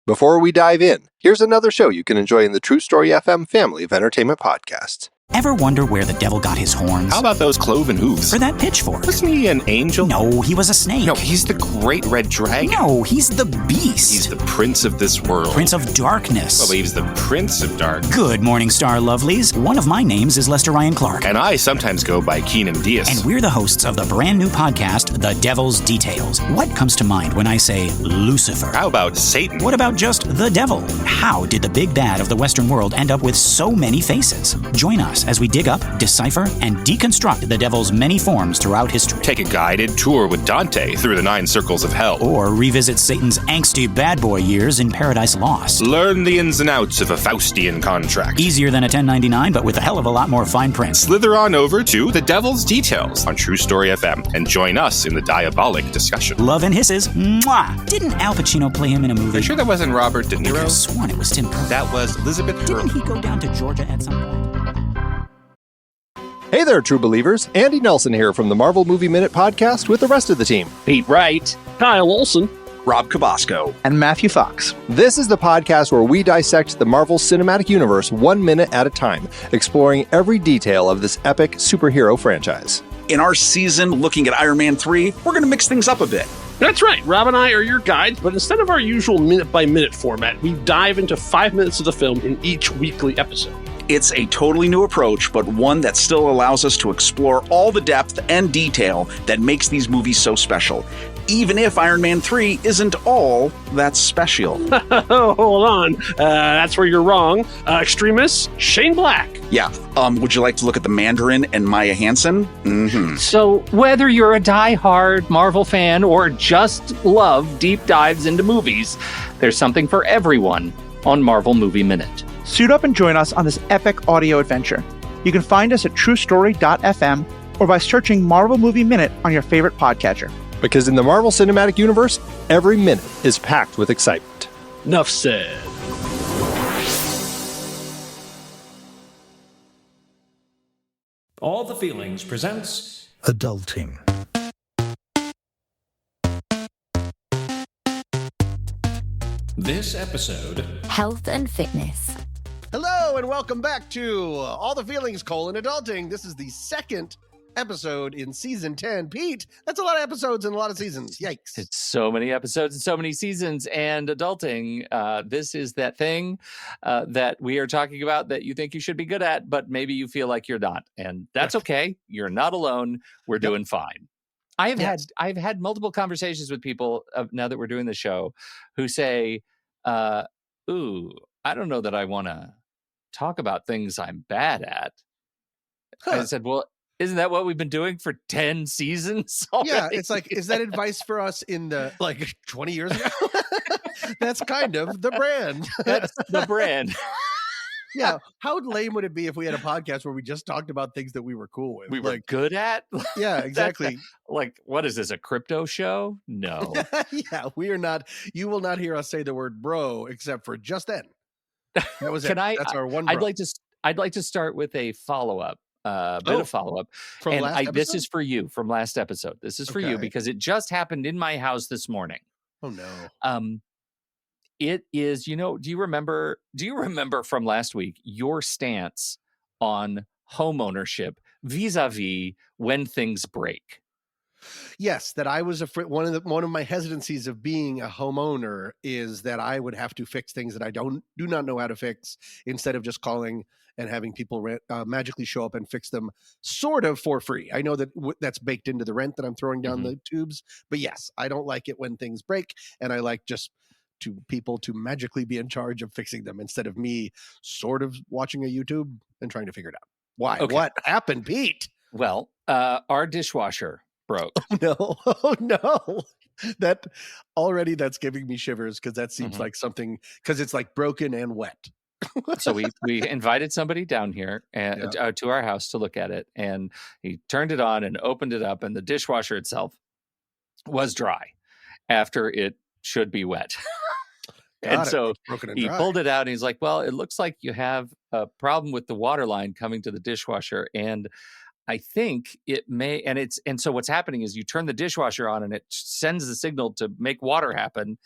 Before we dive in, here's another show you can enjoy in the True Story FM family of entertainment podcasts. Ever wonder where the devil got his horns? How about those cloven hooves? Or that pitchfork? Wasn't he an angel? No, he was a snake. No, he's the great red dragon. No, he's the beast. He's the prince of this world. Prince of darkness. Well, he's the prince of dark. Good morning, star lovelies. One of my names is Lester Ryan Clark. And I sometimes go by Keenan Diaz. And we're the hosts of the brand new podcast, The Devil's Details. What comes to mind when I say Lucifer? How about Satan? What about just the devil? How did the big bad of the Western world end up with so many faces? Join us as we dig up, decipher, and deconstruct the devil's many forms throughout history. Take a guided tour with Dante through the 9 circles of hell. Or revisit Satan's angsty bad boy years in Paradise Lost. Learn the ins and outs of a Faustian contract. Easier than a 1099, but with a hell of a lot more fine print. Slither on over to The Devil's Details on True Story FM and join us in the diabolic discussion. Love and hisses. Mwah! Didn't Al Pacino play him in a movie? Are you sure that wasn't Robert De I could Niro? have sworn it was Tim Curry. That was Elizabeth Didn't Hurley. he go down to Georgia at some point? Hey there, true believers. Andy Nelson here from the Marvel Movie Minute podcast with the rest of the team. Pete Wright, Kyle Olson, Rob Cabasco, and Matthew Fox. This is the podcast where we dissect the Marvel Cinematic Universe 1 minute at a time, exploring every detail of this epic superhero franchise. In our season looking at Iron Man 3, we're going to mix things up a bit. That's right, Rob and I are your guides, but instead of our usual minute-by-minute format, we dive into 5 minutes of the film in each weekly episode. It's a totally new approach, but one that still allows us to explore all the depth and detail that makes these movies so special, even if Iron Man 3 isn't all that special. Hold on, that's where you're wrong. Extremists, Shane Black. Yeah, would you like to look at the Mandarin and Maya Hansen? Mm-hmm. So whether you're a die-hard Marvel fan or just love deep dives into movies, there's something for everyone on Marvel Movie Minute. Suit up and join us on this epic audio adventure. You can find us at truestory.fm or by searching Marvel Movie Minute on your favorite podcatcher. Because in the Marvel Cinematic Universe, every minute is packed with excitement. Enough said. All the Feelings presents Adulting. this episode. Health and fitness. Hello and welcome back to All the Feelings: Adulting. This is the second episode in season 10. Pete, that's a lot of episodes and a lot of seasons. Yikes. It's so many episodes and so many seasons, and adulting. This is that thing that we are talking about that you think you should be good at, but maybe you feel like you're not. And that's okay. You're not alone. We're doing fine. I've had multiple conversations with people now that we're doing the show who say, ooh, I don't know that I want to talk about things I'm bad at. I said, well, isn't that what we've been doing for 10 seasons already? Yeah, it's like, is that advice for us in the 20 years ago? That's kind of the brand. That's the brand. Yeah. How lame would it be if we had a podcast where we just talked about things that we were cool with? We were good at? Yeah, exactly. What is this, a crypto show? No. Yeah, we are not. You will not hear us say the word bro except for just then. That was That's our one bro. I'd like to start with a follow-up. Of follow-up. From last episode? This is for you from last episode. This is for you because it just happened in my house this morning. Oh no. It is, do you remember from last week your stance on home ownership vis-a-vis when things break? Yes, that I was afraid. One of my hesitancies of being a homeowner is that I would have to fix things that I do not know how to fix, instead of just calling and having people magically show up and fix them sort of for free. I know that that's baked into the rent that I'm throwing down the tubes, but yes, I don't like it when things break, and I like just people to magically be in charge of fixing them instead of me sort of watching a YouTube and trying to figure it out. Why? Okay. What happened, Pete? Well, our dishwasher broke. Oh no. That's giving me shivers, because that seems like something, because it's like broken and wet. So we invited somebody down here and to our house to look at it, and he turned it on and opened it up, and the dishwasher itself was dry after it should be wet. So he pulled it out and he's like, well, it looks like you have a problem with the water line coming to the dishwasher. And I think it may, and so what's happening is you turn the dishwasher on and it sends the signal to make water happen.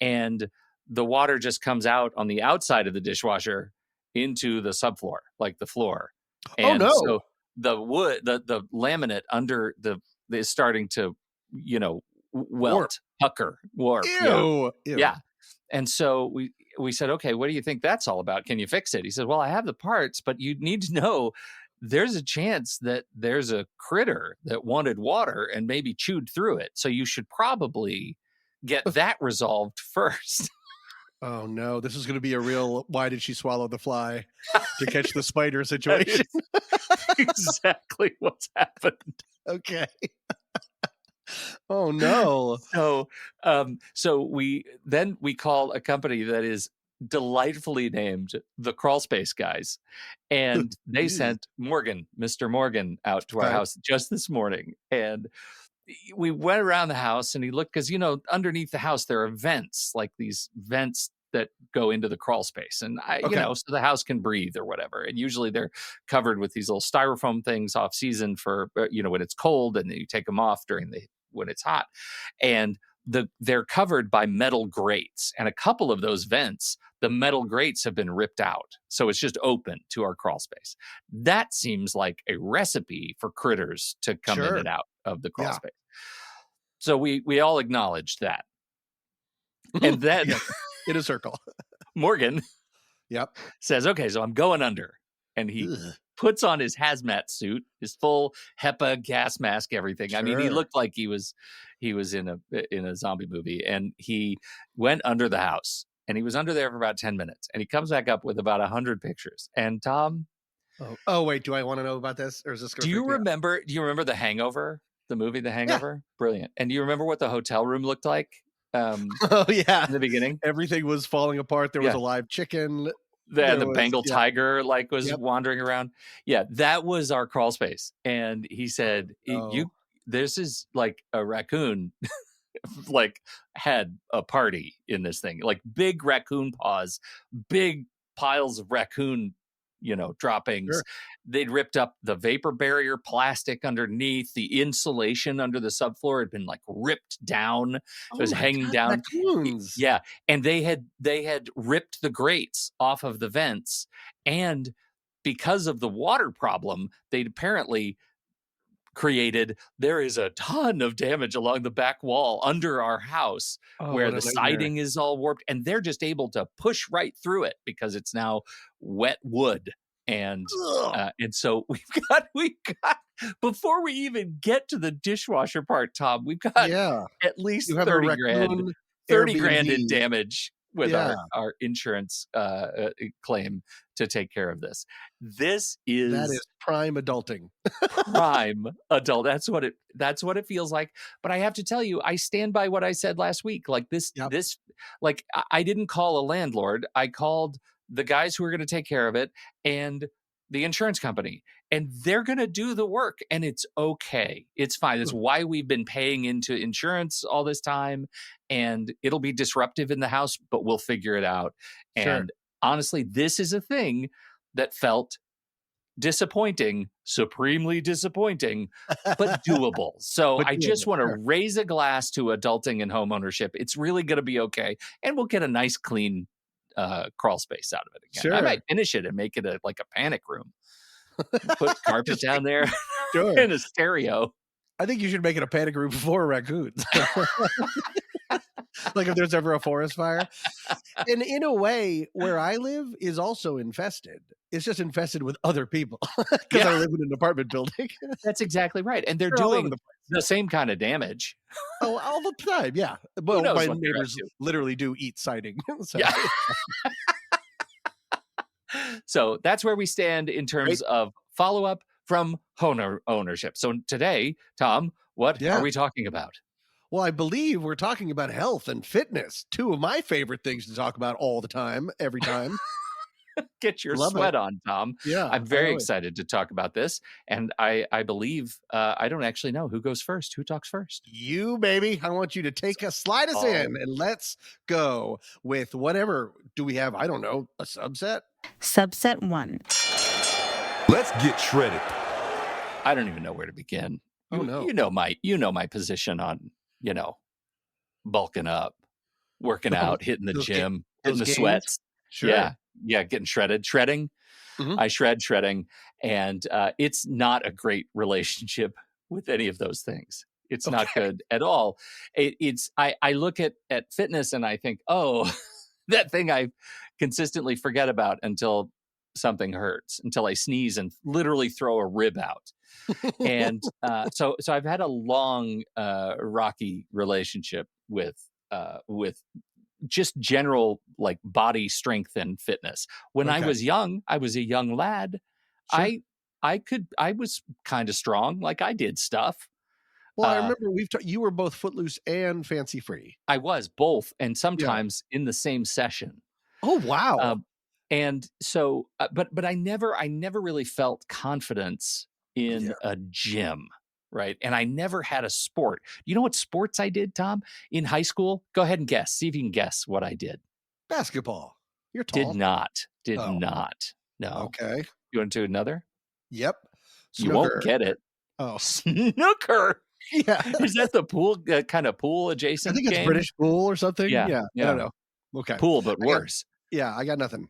And the water just comes out on the outside of the dishwasher into the subfloor, like the floor. And so the wood, the laminate under is starting to, welt, pucker, warp. Ew. Yeah. And so we said, okay, what do you think that's all about? Can you fix it? He said, well, I have the parts, but you need to know there's a chance that there's a critter that wanted water and maybe chewed through it. So you should probably get that resolved first. Oh no, this is going to be a real why did she swallow the fly to catch the spider situation. Exactly what's happened. Okay. Oh no. So we call a company that is delightfully named the Crawl Space Guys, and they sent Mr. Morgan out to our house just this morning, and we went around the house and he looked, because underneath the house there are vents, like these vents that go into the crawl space, and so the house can breathe or whatever, and usually they're covered with these little styrofoam things off season for when it's cold, and then you take them off when it's hot, and they're covered by metal grates, and a couple of those vents, the metal grates have been ripped out, so it's just open to our crawl space. That seems like a recipe for critters to come in and out of the crawl space. So we all acknowledged that, and then in a circle, Morgan says, okay, so I'm going under, and he puts on his hazmat suit, his full HEPA gas mask, everything. I mean, he looked like he was in a zombie movie, and he went under the house, and he was under there for about 10 minutes, and he comes back up with about 100 pictures. And Tom, oh wait, do I want to know about this, or is this? Do you remember The Hangover, the movie The Hangover? Yeah. Brilliant. And do you remember what the hotel room looked like? In the beginning, everything was falling apart. There was a live chicken. The Bengal tiger was wandering around. Yeah, that was our crawl space. And he said, this is like a raccoon had a party in this thing, like big raccoon paws, big piles of raccoon droppings. They'd ripped up the vapor barrier plastic underneath. The insulation under the subfloor had been ripped down. It was hanging down. Raccoons. Yeah. And they had ripped the grates off of the vents. And because of the water problem, they'd apparently there is a ton of damage along the back wall under our house where the siding is all warped, and they're just able to push right through it because it's now wet wood. And so we've got before we even get to the dishwasher part, Tom, we've got at least 30 grand in damage with our insurance claim to take care of this. That is prime adulting. Prime adult. That's what it feels like. But I have to tell you, I stand by what I said last week. I didn't call a landlord. I called the guys who are going to take care of it and the insurance company, and they're going to do the work, and it's okay. It's fine. That's why we've been paying into insurance all this time, and it'll be disruptive in the house, but we'll figure it out. And honestly, this is a thing that felt disappointing, supremely disappointing, but doable. So I just want to raise a glass to adulting and home ownership. It's really going to be okay, and we'll get a nice, clean crawl space out of it again. I might finish it and make it a panic room. Put carpet down there and a stereo. I think you should make it a panic room for raccoons. If there's ever a forest fire. And in a way, where I live is also infested. It's just infested with other people because I live in an apartment building. That's exactly right. And they're doing the same kind of damage. Oh, all the time. Yeah. Well, my neighbors literally do eat siding. So. Yeah. So that's where we stand in terms of follow-up from home ownership. So today, Tom, what are we talking about? Well, I believe we're talking about health and fitness, two of my favorite things to talk about all the time, every time. Get your sweat on, Tom. Yeah, I'm very excited to talk about this. And I believe, I don't actually know who goes first. Who talks first? You, baby. I want you to slide us in, and let's go with whatever. Do we have, I don't know, a subset? Subset 1. Let's get shredded. I don't even know where to begin. Oh, no. You know my position on, bulking up. working out, hitting the Those gym, hitting those the gains? sweats. Sure. Yeah. Yeah. Getting shredding. Mhm. I shredding. And it's not a great relationship with any of those things. It's not Okay. good at all. I look at fitness and I think, oh, that thing I consistently forget about until something hurts, until I sneeze and literally throw a rib out. And so I've had a long, rocky relationship with just general like body strength and fitness. When I Okay. was young, I was a young lad. Sure. I was kind of strong. Like I did stuff. Well, I remember you were both Footloose and Fancy Free. I was both, and Yeah. sometimes in the same session. Oh, wow. And so, but I never really felt confidence in Yeah. a gym, right? And I never had a sport. You know what sports I did, Tom, in high school? Go ahead and guess. See if you can guess what I did. Basketball. You're Did tall. not. Did Oh. not. No. Okay. You want to do another? Yep. You won't get it. Oh. Snooker. Yeah. Is that the pool kind of pool I adjacent think it's game? British pool or something. Yeah. Yeah. I don't know. Okay. Pool, but I got- worse. I got nothing.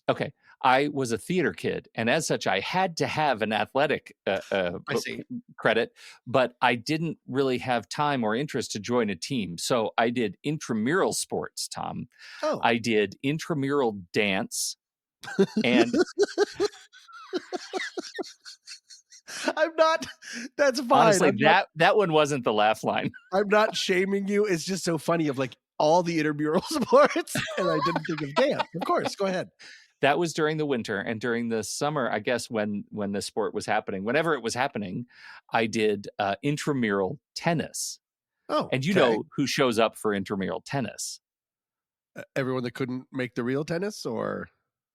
Okay. I was a theater kid, and as such, I had to have an athletic I see. credit, but I didn't really have time or interest to join a team. So I did intramural sports, Tom. Oh. I did intramural dance, and I'm not. That's fine. honestly, that one wasn't the laugh line. I'm not shaming you. It's just so funny of like all the intramural sports, and I didn't think of dance. Of course, go ahead. That was during the winter, and during the summer, I guess when the sport was happening, whenever it was happening, I did intramural tennis. Oh, And you know who shows up for intramural tennis? everyone that couldn't make the real tennis, or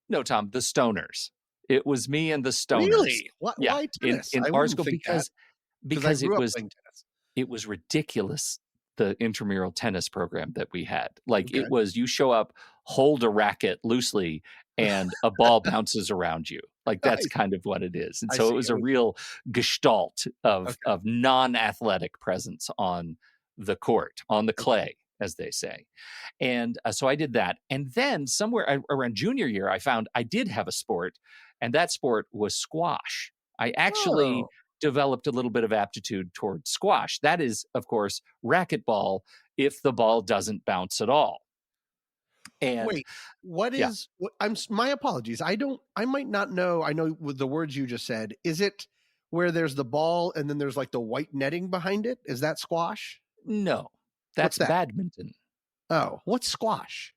No, Tom, the stoners. It was me and the stoners. really? Yeah, Why tennis? in I our wouldn't school think because I grew up it was playing tennis. it was ridiculous, the intramural tennis program that we had. Like Okay. it was, you show up, hold a racket loosely, and a ball bounces around you. Like that's kind of what it is. And I so see. it was a real gestalt of non-athletic presence on the court, on the clay, as they say. And so I did that. And then somewhere around junior year, I found I did have a sport, and that sport was squash. I actually Oh. developed a little bit of aptitude toward squash. That is, of course, racquetball if the ball doesn't bounce at all. And Wait, what yeah. is? My apologies. I might not know. I know with the words you just said. Is it where there's the ball and then there's like the white netting behind it? Is that squash? No, that's that? badminton. Oh, what's squash?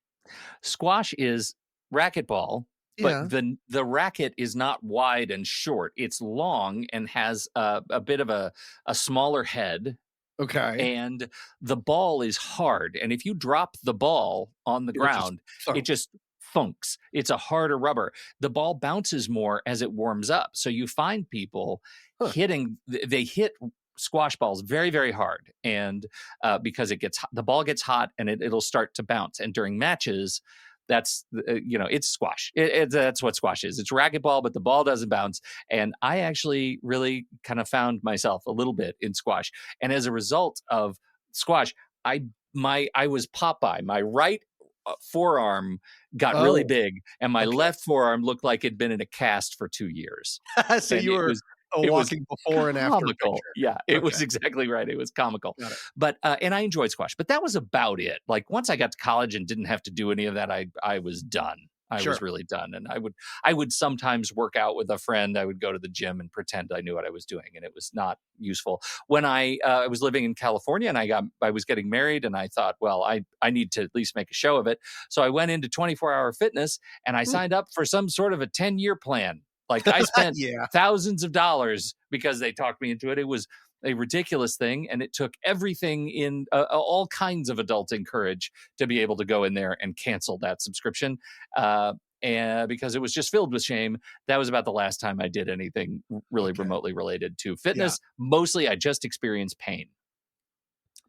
Squash is racquetball, but Yeah. the racket is not wide and short. It's long and has a bit of a smaller head, Okay. and the ball is hard. And if you drop the ball on the It'll just ground, thunk. it just thunks. It's a harder rubber. The ball bounces more as it warms up. So you find people they hit squash balls very, very hard. And because the ball gets hot and it'll start to bounce. And during matches, that's, it's squash. That's what squash is. It's racquetball, but the ball doesn't bounce. And I actually really kind of found myself a little bit in squash. And as a result of squash, I was Popeye. My right forearm got really big, and my left forearm looked like it'd been in a cast for 2 years. So And you were it was walking before and after comical. picture. Yeah, it was exactly right. It was comical. Got it. But and I enjoyed squash, but that was about it. Like once I got to college and didn't have to do any of that, I was done. I was really done. And I would sometimes work out with a friend. I would go to the gym and pretend I knew what I was doing, and it was not useful. When I was living in California and I was getting married, and I thought, well, I need to at least make a show of it. So I went into 24-hour fitness, and I signed up for some sort of a 10-year plan. Like I spent thousands of dollars because they talked me into it. It was a ridiculous thing, and it took everything in all kinds of adulting courage to be able to go in there and cancel that subscription, and because it was just filled with shame. That was about the last time I did anything really remotely related to fitness. Mostly I just experienced pain,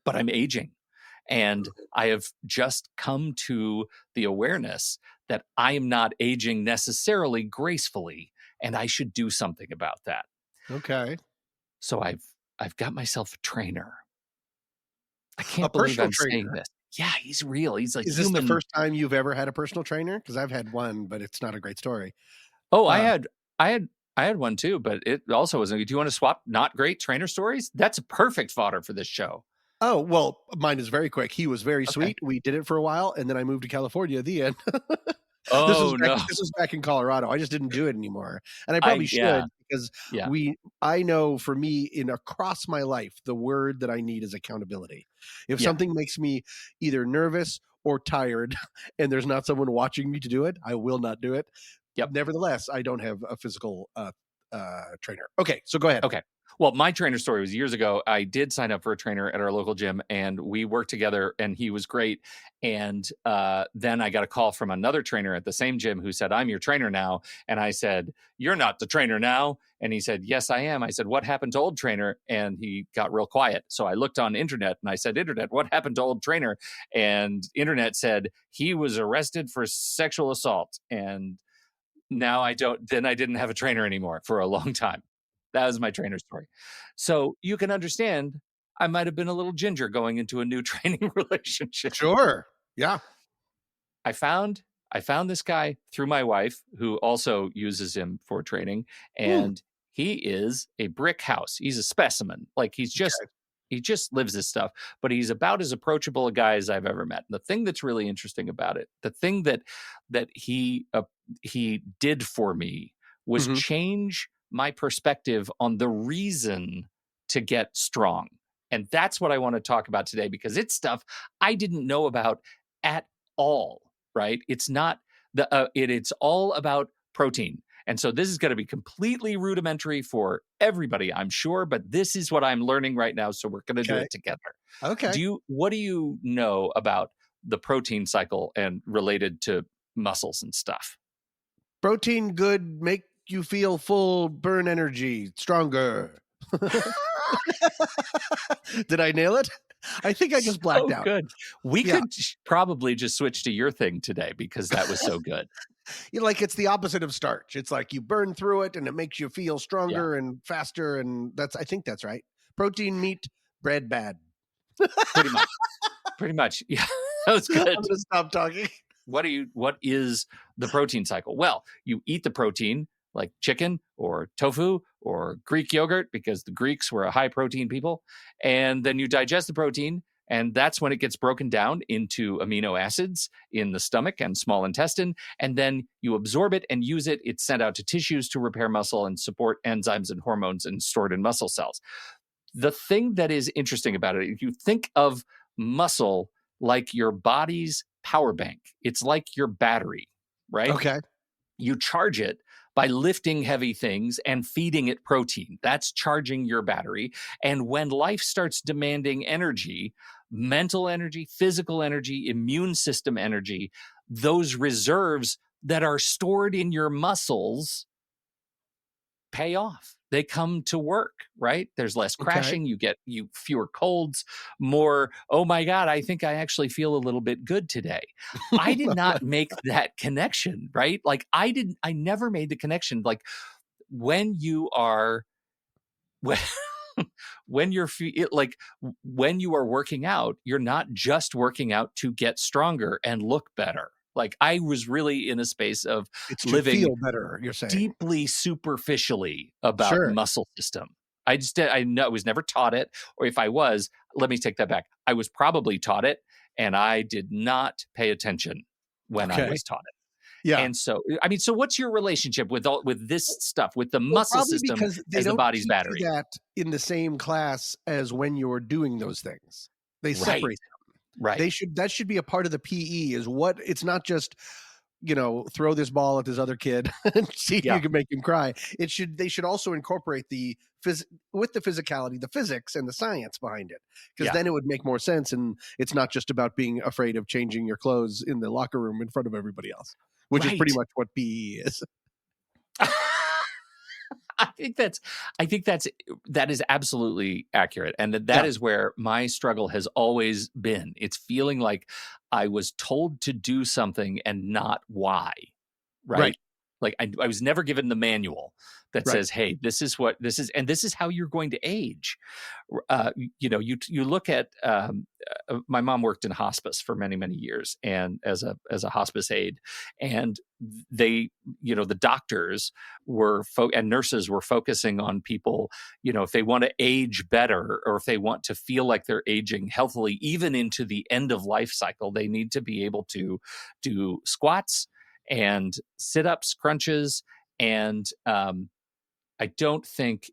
but I'm aging, and I have just come to the awareness that I am not aging necessarily gracefully, and I should do something about that. Okay. So I've got myself a trainer. I can't A believe personal I'm saying trainer? this. Yeah, he's real. He's a Is this the human. first time you've ever had a personal trainer? Because I've had one, but it's not a great story. Oh, I had one too, but it also wasn't. Do you want to swap not great trainer stories? That's perfect fodder for this show. Oh, well, mine is very quick. He was very Okay. sweet. We did it for a while, and then I moved to California at the end. Oh, no. This was back in Colorado. I just didn't do it anymore. And I probably should, because Yeah. I know for me across my life, the word that I need is accountability. If something makes me either nervous or tired and there's not someone watching me to do it, I will not do it. Yep. Nevertheless, I don't have a physical trainer. Okay, so go ahead. Okay. Well, my trainer story was years ago. I did sign up for a trainer at our local gym, and we worked together, and he was great. And then I got a call from another trainer at the same gym who said, "I'm your trainer now." And I said, "You're not the trainer now." And he said, "Yes, I am." I said, "What happened to old trainer?" And he got real quiet. So I looked on internet and I said, "Internet, what happened to old trainer?" And internet said, "He was arrested for sexual assault." And now I didn't have a trainer anymore for a long time. That was my trainer story. So you can understand I might have been a little ginger going into a new training relationship. Sure. Yeah. I found this guy through my wife, who also uses him for training, and he is a brick house. He's a specimen. Like he just lives this stuff, but he's about as approachable a guy as I've ever met. And the thing that's really interesting about it, the thing that he did for me was change my perspective on the reason to get strong. And that's what I want to talk about today, because it's stuff I didn't know about at all, right? It's not it's all about protein. And so this is going to be completely rudimentary for everybody, I'm sure, but this is what I'm learning right now, so we're going to do it together. Okay. What do you know about the protein cycle and related to muscles and stuff? Protein good, make you feel full, burn energy, stronger. Did I nail it? I think I just blacked out. Good. We could probably just switch to your thing today, because that was so good. Like it's the opposite of starch. It's like you burn through it and it makes you feel stronger and faster. And I think that's right. Protein, meat, bread, bad. Pretty much. Yeah, that was good. I'm going to stop talking. What is the protein cycle? Well, you eat the protein like chicken or tofu or Greek yogurt, because the Greeks were a high protein people. And then you digest the protein, and that's when it gets broken down into amino acids in the stomach and small intestine. And then you absorb it and use it. It's sent out to tissues to repair muscle and support enzymes and hormones, and stored in muscle cells. The thing that is interesting about it, if you think of muscle like your body's power bank, it's like your battery, right? Okay. You charge it by lifting heavy things and feeding it protein. That's charging your battery. And when life starts demanding energy, mental energy, physical energy, immune system energy, those reserves that are stored in your muscles pay off. They come to work, right? There's less crashing. You get fewer colds, more, oh my God, I think I actually feel a little bit good today. I did not make that connection, right? Like I never made the connection. Like when you are when you are working out, you're not just working out to get stronger and look better. Like I was really in a space of living feel better, you're saying, deeply superficially about muscle system. I was never taught it, or if I was, let me take that back. I was probably taught it, and I did not pay attention when I was taught it. Yeah. And so, I mean, so what's your relationship with this stuff, with the muscle system as the body's battery? That in the same class as when you're doing those things, they separate them. Right. That should be a part of the PE. It's not just, throw this ball at this other kid and see if you can make him cry. They should also incorporate with the physicality, the physics and the science behind it, because then it would make more sense. And it's not just about being afraid of changing your clothes in the locker room in front of everybody else, which is pretty much what PE is. I think that is absolutely accurate. And that is where my struggle has always been. It's feeling like I was told to do something and not why. Right. Like I was never given the manual that Right. says, hey, this is what this is, and this is how you're going to age. You look at my mom worked in hospice for many, many years, and as a hospice aide, and they, the doctors were and nurses were focusing on people, if they want to age better, or if they want to feel like they're aging healthily, even into the end of life cycle, they need to be able to do squats and sit-ups, crunches, and I don't think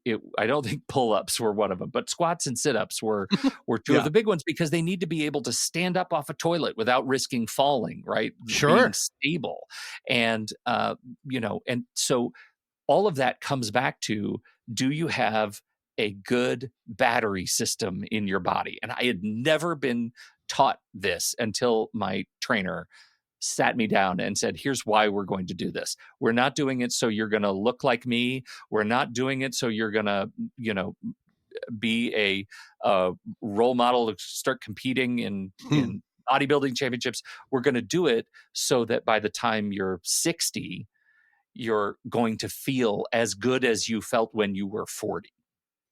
pull-ups were one of them, but squats and sit-ups were two Yeah. of the big ones, because they need to be able to stand up off a toilet without risking falling, right? Sure. Being stable. And and so all of that comes back to, do you have a good battery system in your body? And I had never been taught this until my trainer sat me down and said, here's why we're going to do this. We're not doing it so you're going to look like me. We're not doing it so you're going to, be a role model to start competing in bodybuilding championships. We're going to do it so that by the time you're 60, you're going to feel as good as you felt when you were 40.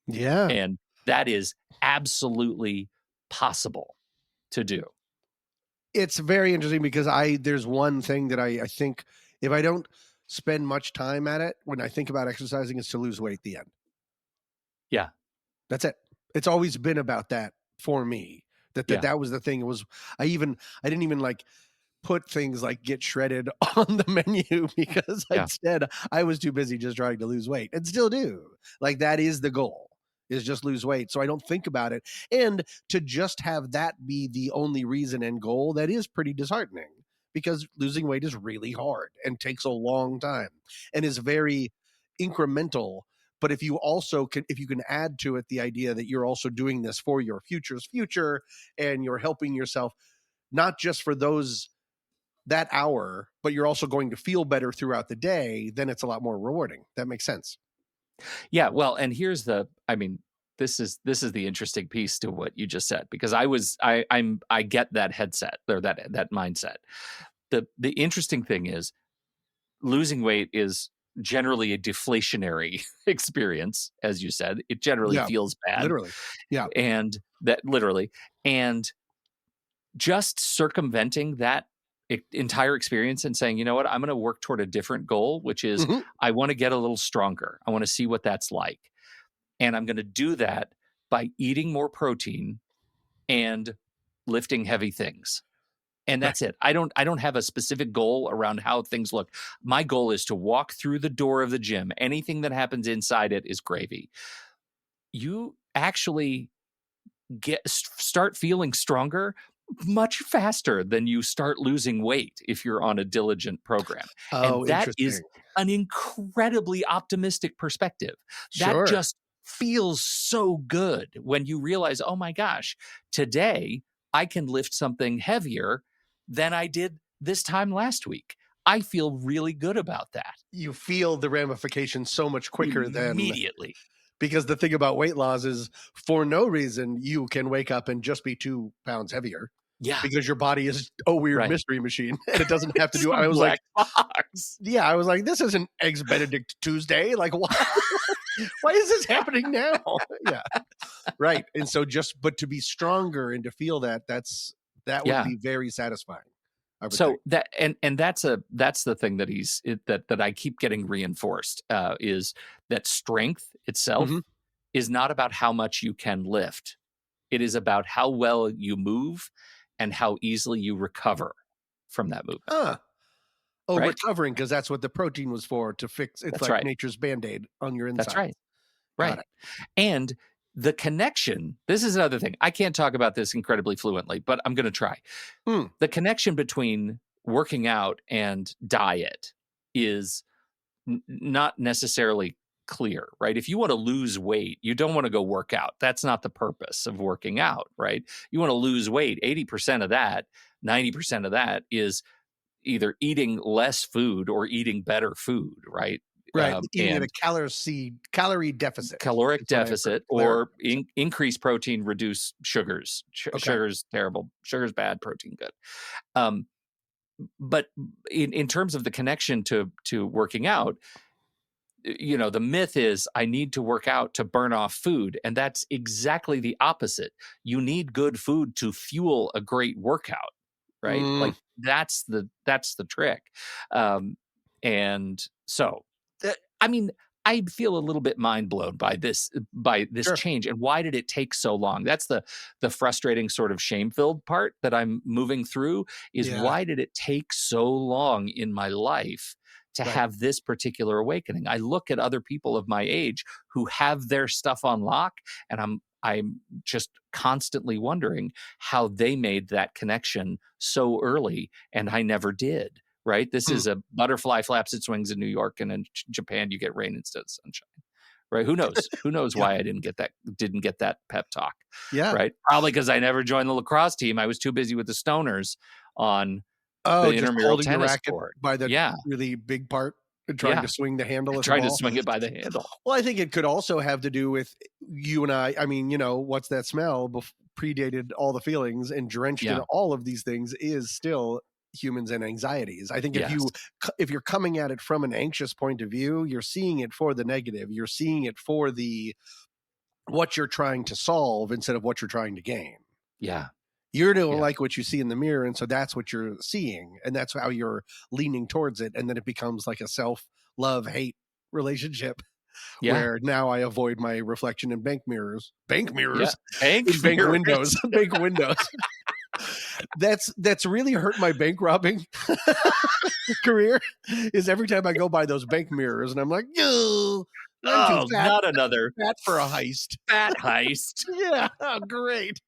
Yeah. And that is absolutely possible to do. It's very interesting because there's one thing that I think, if I don't spend much time at it, when I think about exercising, is to lose weight at the end. Yeah. That's it. It's always been about that for me. That was the thing. It was, I didn't even like put things like get shredded on the menu, because instead I was too busy just trying to lose weight, and still do. Like, that is the goal, is just lose weight. So I don't think about it. And to just have that be the only reason and goal, that is pretty disheartening, because losing weight is really hard and takes a long time and is very incremental. But if you can add to it the idea that you're also doing this for your future's future, and you're helping yourself, not just for that hour, but you're also going to feel better throughout the day, then it's a lot more rewarding. That makes sense. Yeah, well, and here's this is the interesting piece to what you just said, because I get that headset, or that mindset. The interesting thing is, losing weight is generally a deflationary experience, as you said. It generally feels bad. Literally. Yeah. And just circumventing that entire experience and saying, you know what, I'm going to work toward a different goal, which is I want to get a little stronger. I want to see what that's like. And I'm going to do that by eating more protein and lifting heavy things. And that's it. I don't have a specific goal around how things look. My goal is to walk through the door of the gym. Anything that happens inside it is gravy. You actually start feeling stronger much faster than you start losing weight if you're on a diligent program. Oh, and that is an incredibly optimistic perspective. Sure. That just feels so good when you realize, oh my gosh, today I can lift something heavier than I did this time last week. I feel really good about that. You feel the ramifications so much quicker than immediately. Because the thing about weight loss is, for no reason, you can wake up and just be 2 pounds heavier. Yeah. Because your body is a weird mystery machine. And it doesn't have to do. I was like, box. Yeah, I was like, this isn't Eggs Benedict Tuesday. Like, why is this happening now? Yeah. Right. And so but to be stronger and to feel that would be very satisfying. So think. That's the thing that that I keep getting reinforced, is that strength itself is not about how much you can lift. It is about how well you move and how easily you recover from that movement. Recovering, because that's what the protein was for, to fix. It's like nature's Band-Aid on your inside. That's right. Right. And the connection, this is another thing. I can't talk about this incredibly fluently, but I'm going to try. The connection between working out and diet is not necessarily clear, right? If you want to lose weight, you don't want to go work out. That's not the purpose of working out, right? You want to lose weight. 80% of that, 90% of that is either eating less food or eating better food, right? Right, eating at a calorie deficit. Caloric deficit, or increase protein, reduce sugars. Sugar's terrible. Sugar's bad, protein good. but in terms of the connection to working out, the myth is I need to work out to burn off food. And that's exactly the opposite. You need good food to fuel a great workout, right? Like that's the trick. And so, I mean, I feel a little bit mind blown by this Sure. change. And why did it take so long? That's the frustrating sort of shame-filled part that I'm moving through is why did it take so long in my life to have this particular awakening? I look at other people of my age who have their stuff on lock, and I'm just constantly wondering how they made that connection so early, and I never did. Right? This is a butterfly flaps its wings in New York, and in Japan you get rain instead of sunshine. Right? Who knows? Who knows why I didn't get that pep talk? Yeah. Right? Probably because I never joined the lacrosse team. I was too busy with the stoners on the just intramural holding the tennis racket court. by the really big part and trying to swing the handle. Trying to swing it by the handle. Well, I think it could also have to do with you and I. I mean, what's that smell? Predated all the feelings and drenched in all of these things is still humans and anxieties. I think if you're coming at it from an anxious point of view, you're seeing it for the negative. You're seeing it for what you're trying to solve instead of what you're trying to gain. Yeah. You're don't like what you see in the mirror, and so that's what you're seeing, and that's how you're leaning towards it, and then it becomes like a self-love-hate relationship where now I avoid my reflection in bank mirrors. Bank mirrors? Bank windows. Bank windows. That's really hurt my bank robbing career, is every time I go by those bank mirrors and I'm like, I'm too fat, not another fat for a heist. Fat heist. Yeah, great.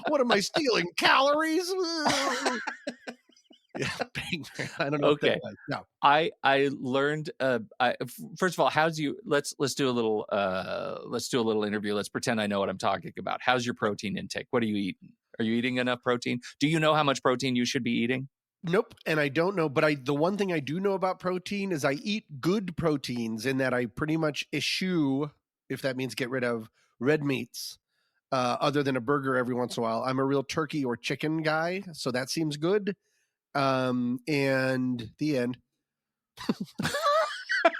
What am I stealing? Calories? Yeah, I don't know. Okay. No. I learned. First of all, let's do a little interview. Let's pretend I know what I'm talking about. How's your protein intake? What are you eating? Are you eating enough protein? Do you know how much protein you should be eating? Nope, and I don't know. But the one thing I do know about protein is I eat good proteins in that I pretty much eschew, if that means get rid of, red meats. Other than a burger every once in a while. I'm a real turkey or chicken guy, so that seems good. And the end.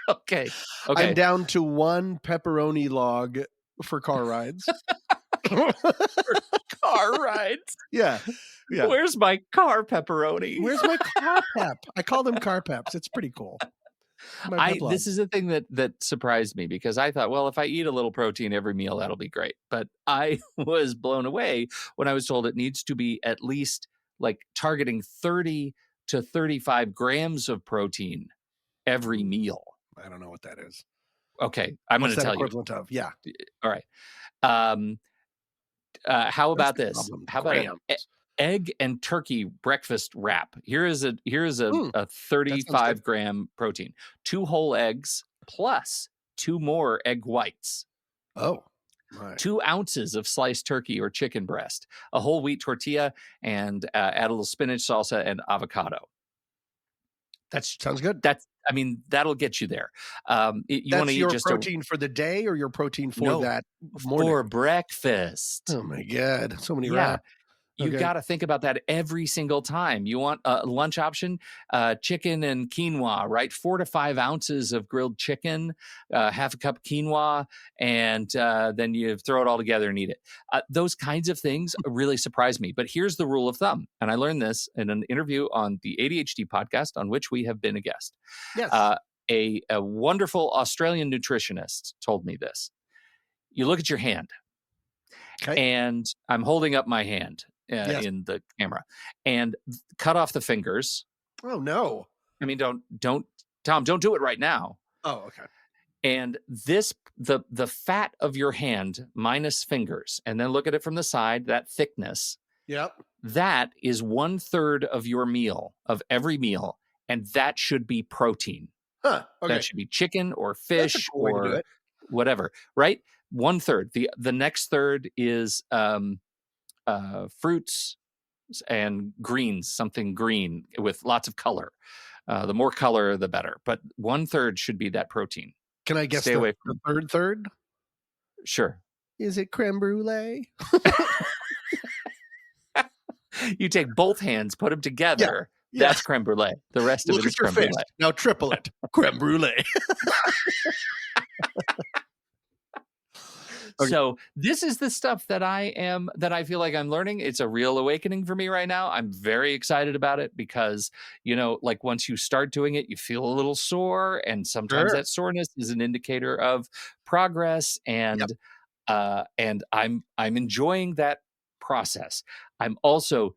Okay. I'm down to one pepperoni log for car rides. Car rides? Yeah. Where's my car pepperoni? Where's my car pep? I call them car peps. It's pretty cool. This is the thing that surprised me, because I thought, well, if I eat a little protein every meal, that'll be great. But I was blown away when I was told it needs to be at least like targeting 30 to 35 grams of protein every meal. I don't know what that is. Okay, I'm going to tell you. Equivalent of? Yeah. All right. How about this? How about an egg and turkey breakfast wrap? Here is a 35 gram protein. 2 whole eggs plus 2 more egg whites. Oh. Right. 2 ounces of sliced turkey or chicken breast, a whole wheat tortilla, and add a little spinach, salsa, and avocado. That sounds good. That'll get you there. You want to eat your just protein for the day, or your protein for that morning? For breakfast. Oh my God, so many wraps. You got to think about that every single time. You want a lunch option, chicken and quinoa, right? 4 to 5 ounces of grilled chicken, half a cup quinoa, and then you throw it all together and eat it. Those kinds of things really surprise me. But here's the rule of thumb. And I learned this in an interview on the ADHD podcast, on which we have been a guest. Yes. A wonderful Australian nutritionist told me this. You look at your hand. Okay. And I'm holding up my hand. In the camera, and cut off the fingers. Oh no! I mean, don't Tom, don't do it right now. Oh, okay. And the fat of your hand minus fingers, and then look at it from the side. That thickness. Yep. That is 1/3 of your meal, of every meal, and that should be protein. Huh. Okay. That should be chicken or fish or whatever. Right. 1/3. The next third is fruits and greens, something green with lots of color. The more color, the better. But 1/3 should be that protein. Can I guess the third? Sure. Is it creme brulee? You take both hands, put them together, That's creme brulee. The rest of Look it at is your creme fist. brulee. Now triple it. Creme brulee. Okay. So this is the stuff that I feel like I'm learning. It's a real awakening for me right now. I'm very excited about it because, like once you start doing it, you feel a little sore. And sometimes Sure. that soreness is an indicator of progress. And, and I'm enjoying that process. I'm also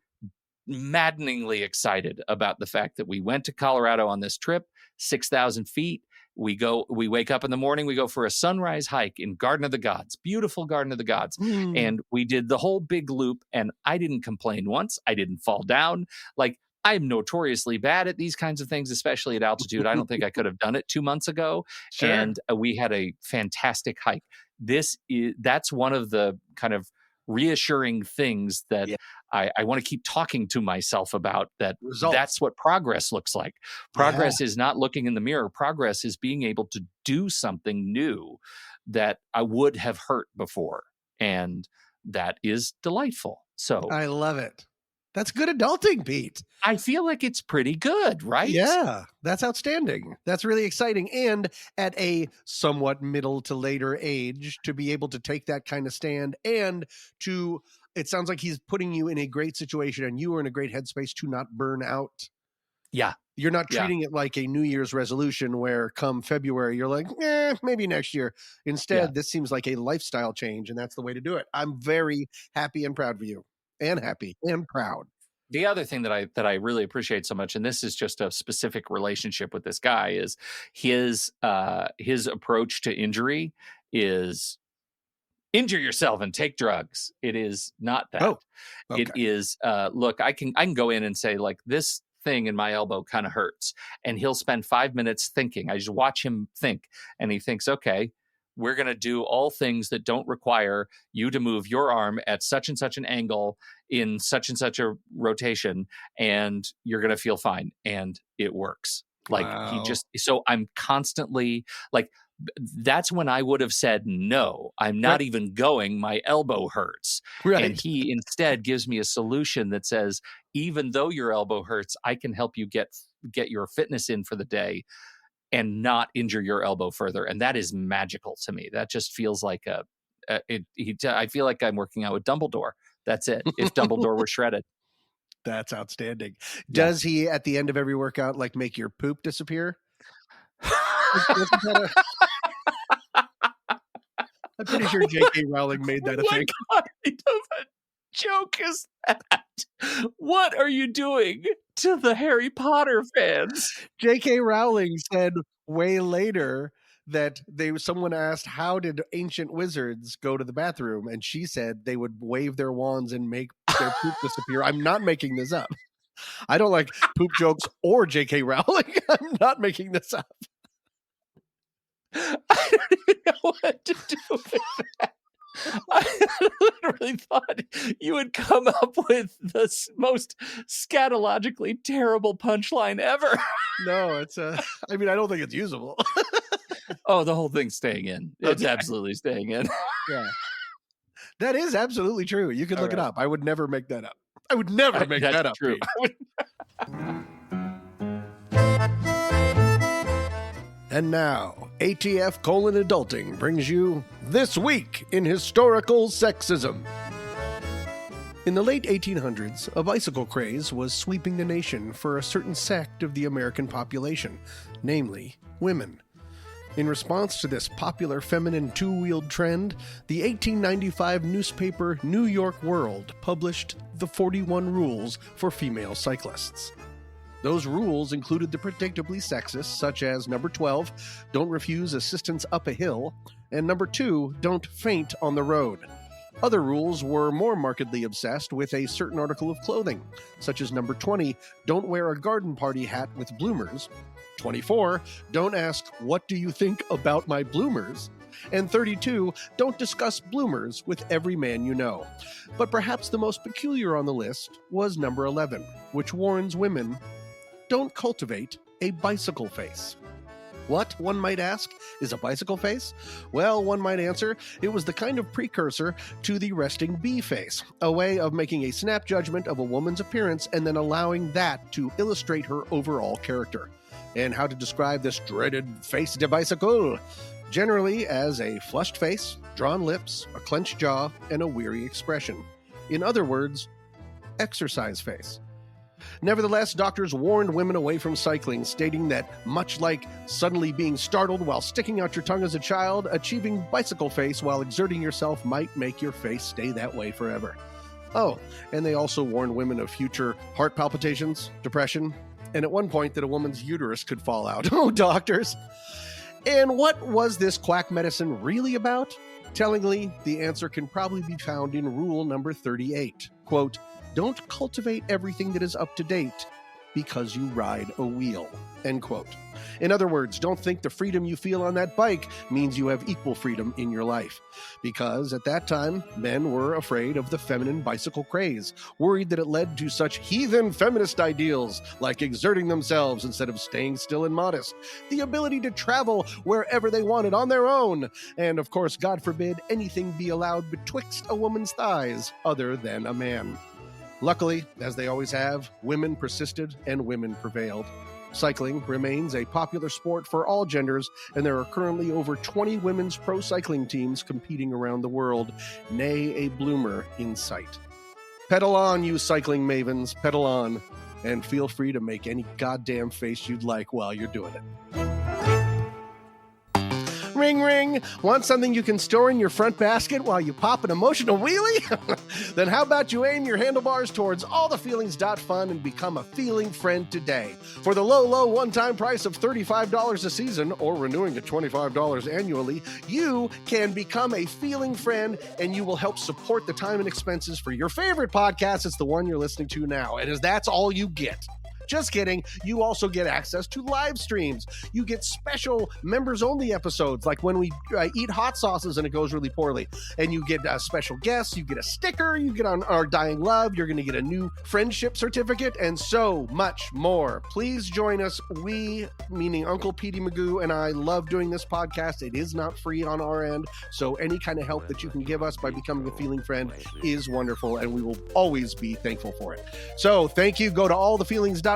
maddeningly excited about the fact that we went to Colorado on this trip, 6,000 feet. We wake up in the morning, we go for a sunrise hike in Garden of the Gods, beautiful Garden of the Gods. And we did the whole big loop, and I didn't complain once. I didn't fall down. Like, I'm notoriously bad at these kinds of things, especially at altitude. I don't think I could have done it 2 months ago. Sure. And we had a fantastic hike. That's one of the kind of reassuring things that I want to keep talking to myself about, that Results. That's what progress looks like. Progress is not looking in the mirror. Progress is being able to do something new that I would have hurt before. And that is delightful. So I love it. That's good adulting, Pete. I feel like it's pretty good, right? Yeah, that's outstanding. That's really exciting. And at a somewhat middle to later age, to be able to take that kind of stand and it sounds like he's putting you in a great situation and you are in a great headspace to not burn out. Yeah. You're not treating it like a New Year's resolution where come February, you're like, maybe next year. Instead, this seems like a lifestyle change, and that's the way to do it. I'm very happy and proud of you. And happy and proud. The other thing that I really appreciate so much, and this is just a specific relationship with this guy, is his approach to injury is injure yourself and take drugs. It is not that. Oh, okay. It is look, I can go in and say, like, this thing in my elbow kind of hurts, and he'll spend 5 minutes thinking. I just watch him think, and he thinks, okay, we're going to do all things that don't require you to move your arm at such and such an angle in such and such a rotation, and you're going to feel fine. And it works. Like, so I'm constantly like, that's when I would have said, no, I'm not even going. My elbow hurts. Right. And he instead gives me a solution that says, even though your elbow hurts, I can help you get your fitness in for the day and not injure your elbow further. And that is magical to me. That just feels like I feel like I'm working out with Dumbledore. That's it. If Dumbledore were shredded. That's outstanding. Does he, at the end of every workout, like make your poop disappear? I'm pretty sure J.K. Rowling made that a thing. What kind of a joke is that? What are you doing to the Harry Potter fans? J.K. Rowling said way later that someone asked, how did ancient wizards go to the bathroom? And she said they would wave their wands and make their poop disappear. I'm not making this up. I don't like poop jokes or J.K. Rowling. I'm not making this up. I don't even know what to do with that. I literally thought you would come up with the most scatologically terrible punchline ever. No, it's I don't think it's usable. Oh, the whole thing's staying in. It's absolutely staying in. Yeah. That is absolutely true. You can look it up. I would never make that up. I would never make that up. True. And now, ATF:/Adulting brings you This Week in Historical Sexism. In the late 1800s, a bicycle craze was sweeping the nation for a certain sect of the American population, namely women. In response to this popular feminine two-wheeled trend, the 1895 newspaper New York World published the 41 Rules for Female Cyclists. Those rules included the predictably sexist, such as number 12, don't refuse assistance up a hill, and number 2, don't faint on the road. Other rules were more markedly obsessed with a certain article of clothing, such as number 20, don't wear a garden party hat with bloomers, 24, don't ask, what do you think about my bloomers? And 32, don't discuss bloomers with every man you know. But perhaps the most peculiar on the list was number 11, which warns women, don't cultivate a bicycle face. What, one might ask, is a bicycle face? Well, one might answer, it was the kind of precursor to the resting bee face, a way of making a snap judgment of a woman's appearance and then allowing that to illustrate her overall character. And how to describe this dreaded face de bicycle? Generally as a flushed face, drawn lips, a clenched jaw, and a weary expression. In other words, exercise face. Nevertheless, doctors warned women away from cycling, stating that much like suddenly being startled while sticking out your tongue as a child, achieving bicycle face while exerting yourself might make your face stay that way forever. Oh, and they also warned women of future heart palpitations, depression, and at one point that a woman's uterus could fall out. Oh, doctors! And what was this quack medicine really about? Tellingly, the answer can probably be found in rule number 38. Quote, don't cultivate everything that is up to date because you ride a wheel. End quote. In other words, don't think the freedom you feel on that bike means you have equal freedom in your life. Because at that time, men were afraid of the feminine bicycle craze, worried that it led to such heathen feminist ideals like exerting themselves instead of staying still and modest, the ability to travel wherever they wanted on their own, and of course, God forbid, anything be allowed betwixt a woman's thighs other than a man. Luckily, as they always have, women persisted and women prevailed. Cycling remains a popular sport for all genders, and there are currently over 20 women's pro cycling teams competing around the world, nay, a bloomer in sight. Pedal on, you cycling mavens, pedal on, and feel free to make any goddamn face you'd like while you're doing it. Ring, ring. Want something you can store in your front basket while you pop an emotional wheelie? Then how about you aim your handlebars towards allthefeelings.fun and become a feeling friend today. For the low, low one-time price of $35 a season, or renewing at $25 annually, you can become a feeling friend, and you will help support the time and expenses for your favorite podcast. It's the one you're listening to now, and that's all you get. Just kidding. You also get access to live streams. You get special members-only episodes, like when we eat hot sauces and it goes really poorly. And you get special guests. You get a sticker. You get on Our Dying Love. You're going to get a new friendship certificate and so much more. Please join us. We, meaning Uncle Petey Magoo and I, love doing this podcast. It is not free on our end, so any kind of help that you can give us by becoming a feeling friend is wonderful, and we will always be thankful for it. So thank you. Go to allthefeelings.fun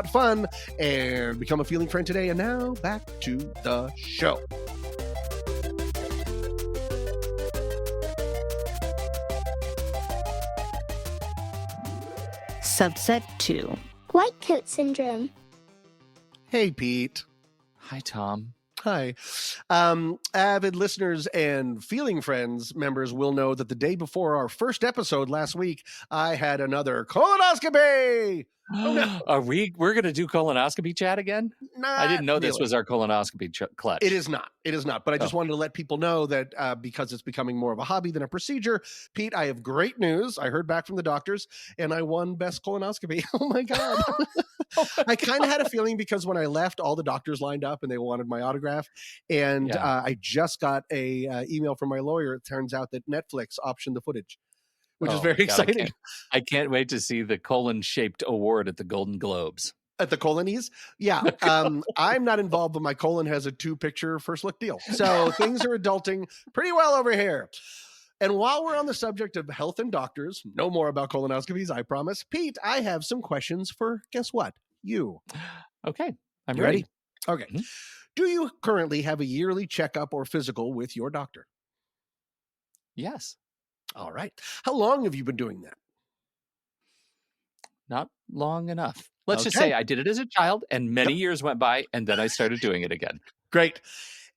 and become a feeling friend today. And now back to the show. Subset 2. White coat syndrome. Hey, Pete. Hi, Tom. Hi. Avid listeners and Feeling Friends members will know that the day before our first episode last week, I had another colonoscopy. Oh, no. We're going to do colonoscopy chat again? Not I didn't know this really. was our colonoscopy clutch. It is not. It is not. But I just wanted to let people know that because it's becoming more of a hobby than a procedure, Pete, I have great news. I heard back from the doctors and I won best colonoscopy. Oh my God. I kind of had a feeling because when I left, all the doctors lined up and they wanted my autograph. And I just got a email from my lawyer. It turns out that Netflix optioned the footage, which is very exciting. I can't wait to see the colon-shaped award at the Golden Globes. At the colonies? Yeah. I'm not involved, but my colon has a 2-picture first look deal. So things are adulting pretty well over here. And while we're on the subject of health and doctors, no more about colonoscopies, I promise. Pete, I have some questions for, guess what? You. Okay. I'm You ready. Okay. Mm-hmm. Do you currently have a yearly checkup or physical with your doctor? Yes. All right. How long have you been doing that? Not long enough. Let's just say I did it as a child and many years went by and then I started doing it again. Great.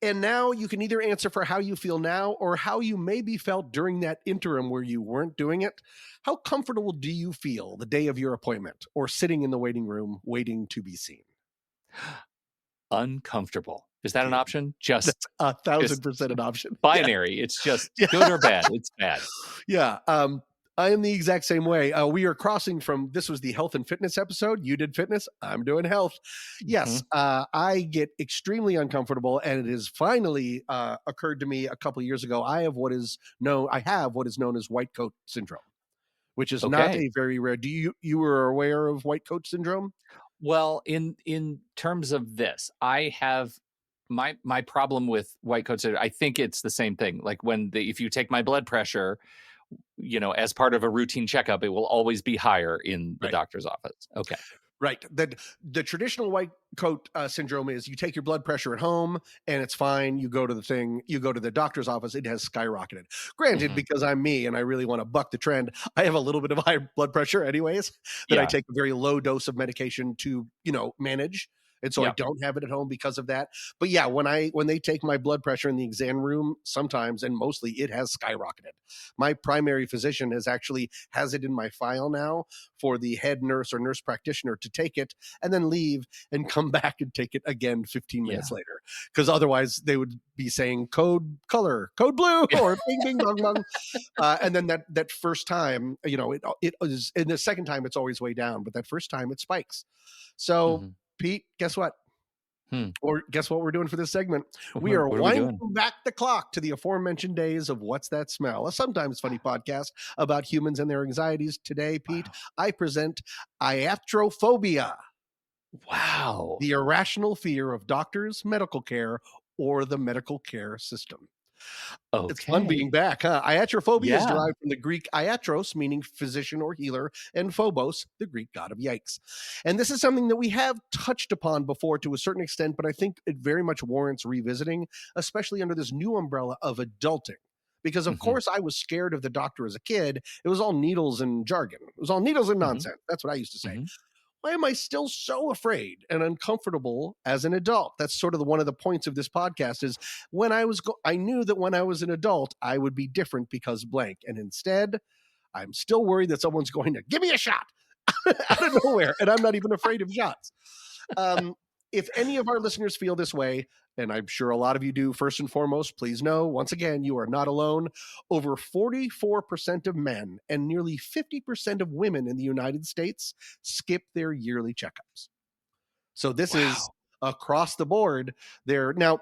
And now you can either answer for how you feel now or how you maybe felt during that interim where you weren't doing it. How comfortable do you feel the day of your appointment or sitting in the waiting room waiting to be seen? Uncomfortable. Is that an option? That's 1,000% an option. Binary. Yeah. It's just good or bad. It's bad. Yeah. I am the exact same way. We are crossing from, this was the health and fitness episode. You did fitness. I'm doing health. Yes. I get extremely uncomfortable, and it has finally occurred to me a couple of years ago. I have what is known as white coat syndrome, which is not a very rare. You were aware of white coat syndrome? Well, in terms of this, I have my problem with white coat syndrome, I think it's the same thing. Like if you take my blood pressure, as part of a routine checkup, it will always be higher in the doctor's office. Okay. Right. The traditional white coat syndrome is you take your blood pressure at home and it's fine. You go to the doctor's office, it has skyrocketed. Granted, because I'm me and I really want to buck the trend, I have a little bit of high blood pressure anyways, that I take a very low dose of medication to, manage. And so I don't have it at home because of that. But yeah, when they take my blood pressure in the exam room, sometimes and mostly it has skyrocketed. My primary physician has it in my file now for the head nurse or nurse practitioner to take it and then leave and come back and take it again 15 minutes later. Because otherwise they would be saying code color, code blue, or bing, bing, bong, bong. And then that first time, it is, and the second time it's always way down, but that first time it spikes. So Pete, guess what? Or guess what we're doing for this segment? We are winding back the clock to the aforementioned days of What's That Smell? A sometimes funny podcast about humans and their anxieties. Today, Pete, I present iatrophobia. Wow. The irrational fear of doctors, medical care, or the medical care system. Okay. It's fun being back, huh? Iatrophobia is derived from the Greek iatros, meaning physician or healer, and phobos, the Greek god of yikes. And this is something that we have touched upon before to a certain extent, but I think it very much warrants revisiting, especially under this new umbrella of adulting. Because, of course, I was scared of the doctor as a kid. It was all needles and jargon. It was all needles and nonsense. That's what I used to say. Why am I still so afraid and uncomfortable as an adult? That's sort of one of the points of this podcast is when I knew that when I was an adult, I would be different because blank. And instead, I'm still worried that someone's going to give me a shot out of nowhere. And I'm not even afraid of shots. If any of our listeners feel this way, and I'm sure a lot of you do, first and foremost, please know, once again, you are not alone. Over 44% of men and nearly 50% of women in the United States skip their yearly checkups. So this is across the board there. Now,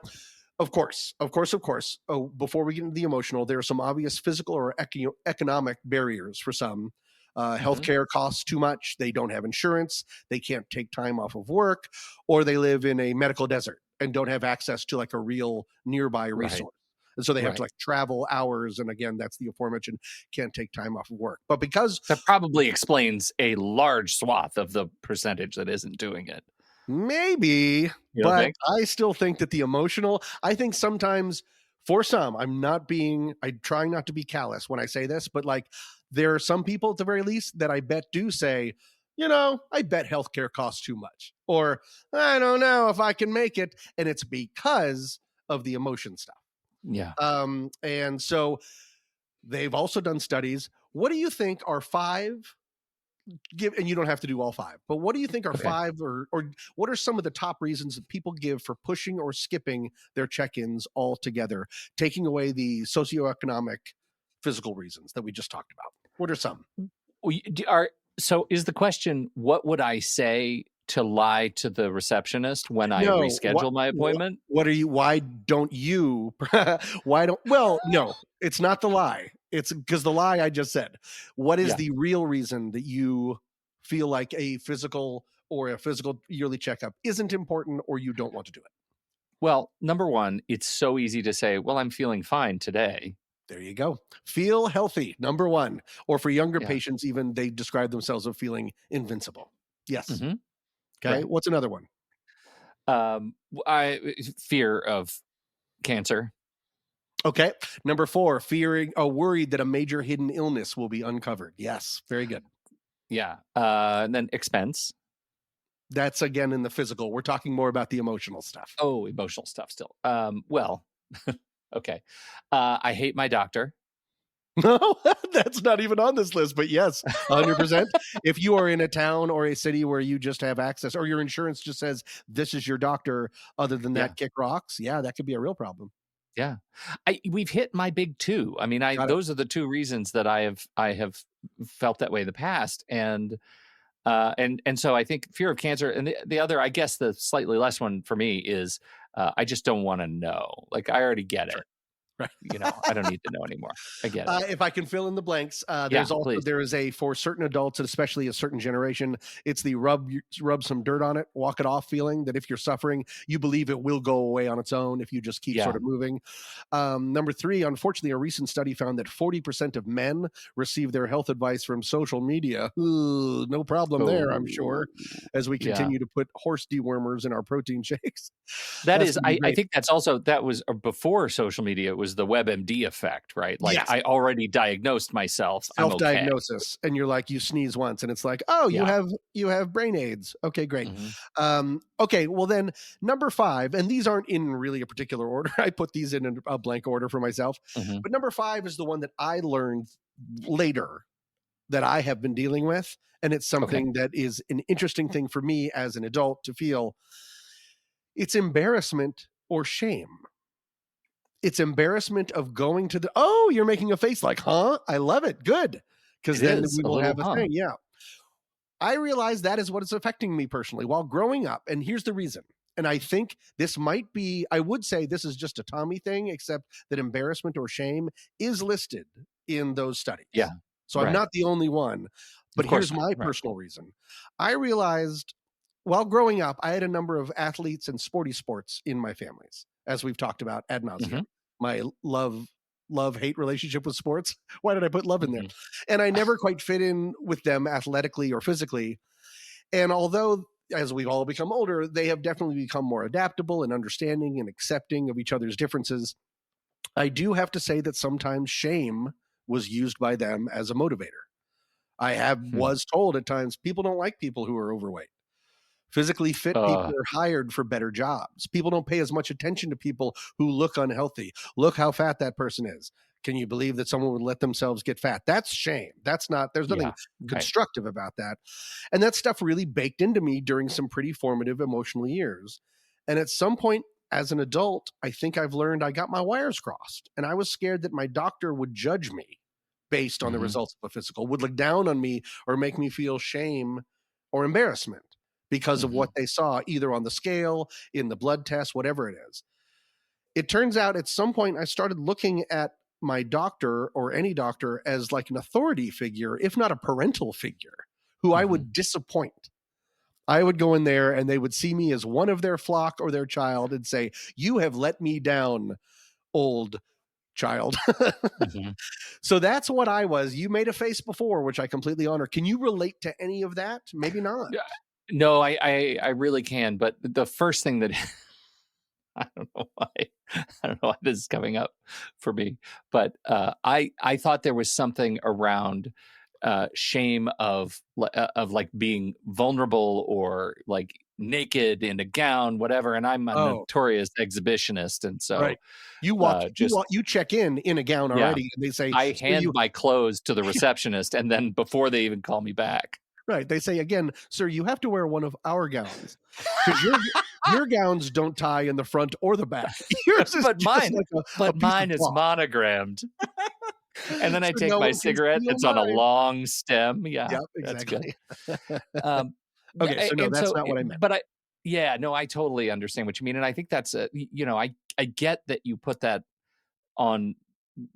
of course. Oh, before we get into the emotional, there are some obvious physical or economic barriers for some. Healthcare costs too much. They don't have insurance. They can't take time off of work, or they live in a medical desert and don't have access to like a real nearby resource. And so they have to like travel hours. And again, that's the aforementioned can't take time off of work. But because that probably explains a large swath of the percentage that isn't doing it. Maybe, but I still think that the emotional, I think sometimes for some, I'm trying not to be callous when I say this, but like there are some people at the very least that I bet do say, I bet healthcare costs too much, or I don't know if I can make it. And it's because of the emotion stuff. Yeah. And so they've also done studies. What do you think are five? And you don't have to do all five, but what do you think are five or what are some of the top reasons that people give for pushing or skipping their check-ins altogether, taking away the socioeconomic physical reasons that we just talked about? What are some? So is the question, what would I say to lie to the receptionist when I reschedule my appointment? Why don't no, it's not the lie. It's because the lie I just said. What is the real reason that you feel like a physical yearly checkup isn't important or you don't want to do it? Well, number one, it's so easy to say, well, I'm feeling fine today. There you go. Feel healthy, number one. Or for younger patients, even they describe themselves as feeling invincible. Yes. Okay. Right. What's another one? Fear of cancer. Okay. Number 4, worried that a major hidden illness will be uncovered. Yes. Very good. Yeah. And then expense. That's again in the physical. We're talking more about the emotional stuff. Oh, emotional stuff still. Well, okay. I hate my doctor. No, that's not even on this list, but yes, 100%. If you are in a town or a city where you just have access or your insurance just says this is your doctor, other than that, kick rocks. Yeah, that could be a real problem. Yeah. We've hit my big 2. I mean, those are the 2 reasons that I have felt that way in the past. And so I think fear of cancer, and the other, I guess the slightly less one for me is I just don't want to know. Like I already get it. Right. I don't need to know anymore. I get it. If I can fill in the blanks, Please. there is for certain adults, and especially a certain generation, it's the rub some dirt on it, walk it off feeling, that if you're suffering, you believe it will go away on its own if you just keep sort of moving. Number 3, unfortunately, a recent study found that 40% of men receive their health advice from social media. Ooh, no problem there, I'm sure, as we continue to put horse dewormers in our protein shakes. I think that was before social media. It was the WebMD effect, right? Like I already diagnosed myself. Self-diagnosis, and you're like, you sneeze once, and it's like, oh, you have brain AIDS. Okay, great. Okay, well then, number 5, and these aren't in really a particular order. I put these in a blank order for myself. But number 5 is the one that I learned later that I have been dealing with, and it's something that is an interesting thing for me as an adult to feel. It's embarrassment or shame. It's embarrassment of going to you're making a face like, huh? I love it. Good. Because then we will have a thing. Yeah. I realize that is what is affecting me personally while growing up. And here's the reason. And I think this might be, I would say this is just a Tommy thing, except that embarrassment or shame is listed in those studies. Yeah. So I'm not the only one. But here's my personal reason. I realized while growing up, I had a number of athletes and sports in my families, as we've talked about ad nauseum. My love-hate relationship with sports. Why did I put love in there? And I never quite fit in with them athletically or physically. And although, as we've all become older, they have definitely become more adaptable and understanding and accepting of each other's differences, I do have to say that sometimes shame was used by them as a motivator. I was told at times, people don't like people who are overweight. Physically fit people are hired for better jobs. People don't pay as much attention to people who look unhealthy. Look how fat that person is. Can you believe that someone would let themselves get fat? That's shame. There's nothing constructive about that. And that stuff really baked into me during some pretty formative emotional years. And at some point as an adult, I think I've learned I got my wires crossed. And I was scared that my doctor would judge me based on the results of a physical, would look down on me or make me feel shame or embarrassment because of what they saw, either on the scale, in the blood test, whatever it is. It turns out at some point I started looking at my doctor or any doctor as like an authority figure, if not a parental figure, who I would disappoint. I would go in there and they would see me as one of their flock or their child and say, you have let me down, old child. So that's what I was. You made a face before, which I completely honor. Can you relate to any of that? Maybe not. No, I really can. But the first thing that I don't know why this is coming up for me, but I thought there was something around shame of like being vulnerable or like naked in a gown, whatever. And I'm a notorious exhibitionist, and so you check in a gown already, and they say I hand my clothes to the receptionist, and then before they even call me back. Right. They say, again, sir, you have to wear one of our gowns because your gowns don't tie in the front or the back. Yours is mine is monogrammed. And then I take my cigarette. It's on a long stem. Yeah, exactly. That's good. Okay, so that's not what I meant. But I totally understand what you mean. And I think that's, I get that you put that on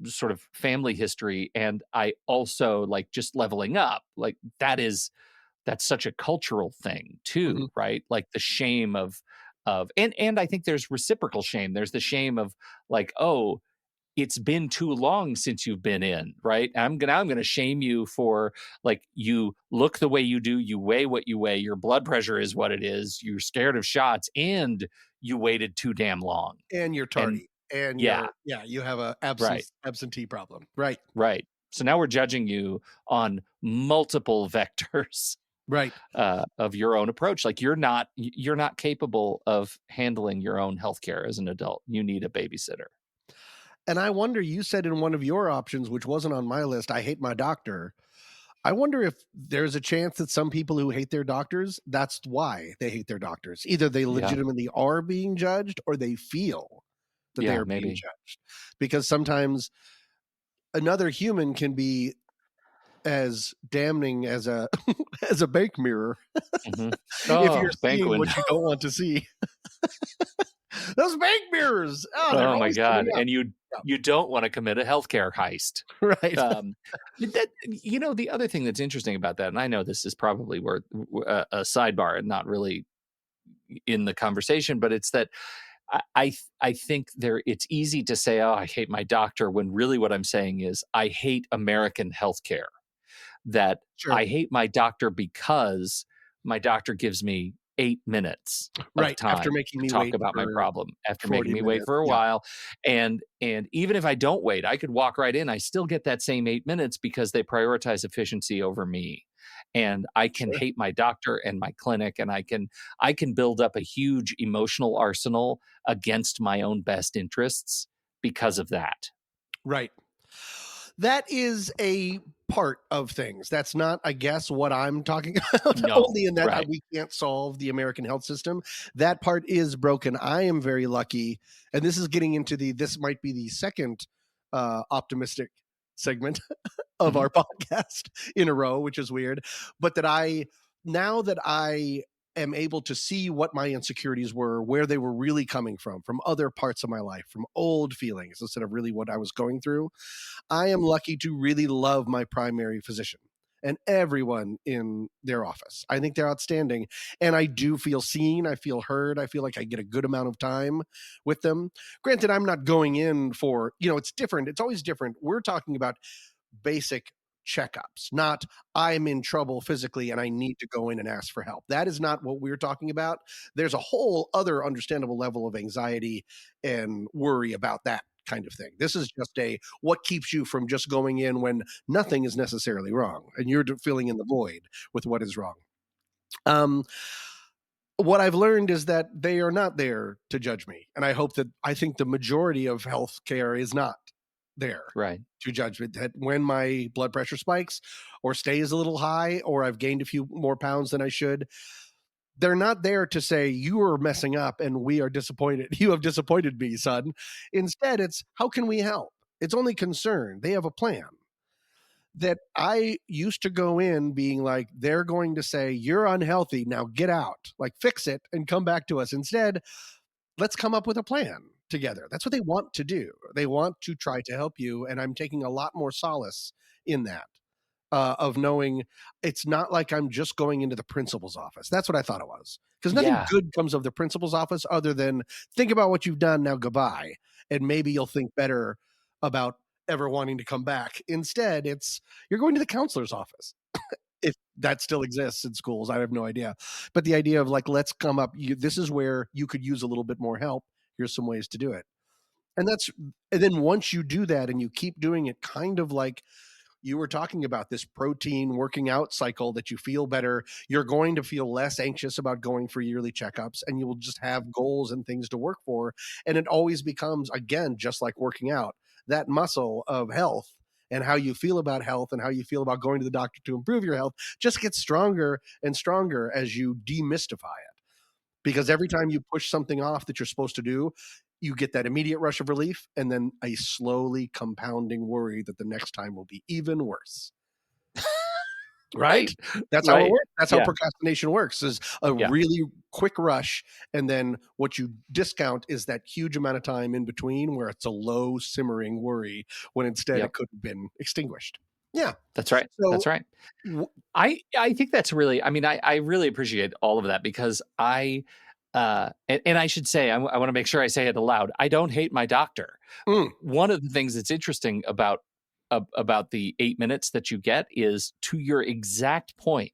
sort of family history, and I also like just leveling up, like that's such a cultural thing too, right? Like the shame of and I think there's reciprocal shame. There's the shame of like, oh, it's been too long since you've been in, right? I'm gonna shame you for like, you look the way you do, you weigh what you weigh, your blood pressure is what it is, you're scared of shots, and you waited too damn long, and you're tardy. And you have a absentee problem. Right. Right. So now we're judging you on multiple vectors, right, of your own approach. Like you're not capable of handling your own healthcare as an adult. You need a babysitter. And I wonder, you said in one of your options, which wasn't on my list, I hate my doctor. I wonder if there's a chance that some people who hate their doctors, that's why they hate their doctors. Either they legitimately are being judged, or they feel that they are being judged, because sometimes another human can be as damning as a bank mirror if you're seeing what you don't want to see. Those bank mirrors. They're Oh my always coming God. up. And you don't want to commit a healthcare heist. Right. The other thing that's interesting about that, and I know this is probably worth a sidebar and not really in the conversation, but it's that I think it's easy to say, oh, I hate my doctor, when really what I'm saying is I hate American healthcare. That Sure. I hate my doctor because my doctor gives me 8 minutes of Right, time after making to me talk wait about my for problem, after 40 making me wait minutes, for a yeah. while. And even if I don't wait, I could walk right in. I still get that same 8 minutes because they prioritize efficiency over me. And I can hate my doctor and my clinic, and I can build up a huge emotional arsenal against my own best interests because of that. Right. That is a part of things. That's not, I guess, what I'm talking about. No, Only in that right. we can't solve the American health system. That part is broken. I am very lucky, and this is getting into this might be the second optimistic segment of our podcast in a row, which is weird. But now that I am able to see what my insecurities were, where they were really coming from other parts of my life, from old feelings instead of really what I was going through. I am lucky to really love my primary physician and everyone in their office. I think they're outstanding. And I do feel seen. I feel heard. I feel like I get a good amount of time with them. Granted, I'm not going in for, it's different. It's always different. We're talking about basic checkups, not I'm in trouble physically and I need to go in and ask for help. That is not what we're talking about. There's a whole other understandable level of anxiety and worry about that kind of thing. This is just what keeps you from just going in when nothing is necessarily wrong and you're filling in the void with what is wrong. What I've learned is that they are not there to judge me. And I think the majority of healthcare is not there to judge me. That when my blood pressure spikes or stays a little high, or I've gained a few more pounds than I should, they're not there to say you are messing up and we are disappointed. You have disappointed me, son. Instead, it's how can we help? It's only concern. They have a plan. That I used to go in being like, they're going to say, you're unhealthy, now get out, like fix it and come back to us. Instead, let's come up with a plan together. That's what they want to do. They want to try to help you. And I'm taking a lot more solace in that, of knowing it's not like I'm just going into the principal's office. That's what I thought it was. Because nothing good comes of the principal's office other than think about what you've done, now goodbye. And maybe you'll think better about ever wanting to come back. Instead, you're going to the counselor's office. If that still exists in schools, I have no idea. But the idea of like, let's come up, this is where you could use a little bit more help. Here's some ways to do it. And then once you do that and you keep doing it, kind of like you were talking about this protein working out cycle, that you feel better, you're going to feel less anxious about going for yearly checkups, and you will just have goals and things to work for. And it always becomes, again, just like working out, that muscle of health. And how you feel about health and how you feel about going to the doctor to improve your health just gets stronger and stronger as you demystify it. Because every time you push something off that you're supposed to do, you get that immediate rush of relief and then a slowly compounding worry that the next time will be even worse. Right? That's how it works. That's how procrastination works, is a really quick rush. And then what you discount is that huge amount of time in between where it's a low simmering worry when instead it could have been extinguished. Yeah. That's right. So, that's right. I think that's really, I really appreciate all of that, because and I should say, I want to make sure I say it aloud. I don't hate my doctor. One of the things that's interesting about the 8 minutes that you get is, to your exact point,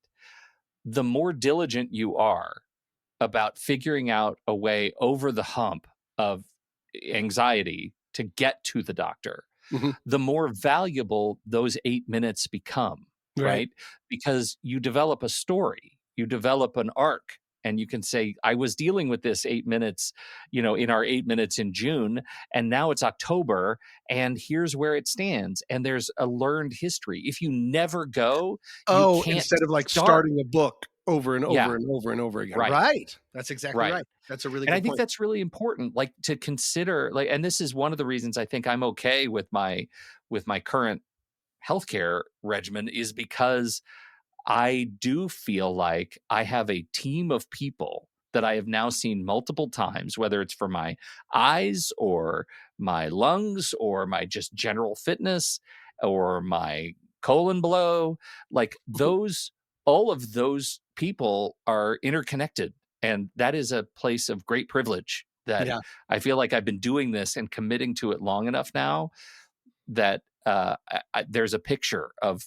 the more diligent you are about figuring out a way over the hump of anxiety to get to the doctor, the more valuable those 8 minutes become, right? Because you develop a story, you develop an arc. And you can say, I was dealing with this 8 minutes, in our 8 minutes in June, and now it's October, and here's where it stands. And there's a learned history. If you never go, you can't instead of like starting a book over and over and over and over again. Right. That's exactly right. That's a really good point. And I think that's really important, like, to consider, like, and this is one of the reasons I think I'm okay with my current healthcare regimen, is because I do feel like I have a team of people that I have now seen multiple times, whether it's for my eyes or my lungs or my just general fitness or my colon blow, like all of those people are interconnected. And that is a place of great privilege that I feel like I've been doing this and committing to it long enough now that there's a picture of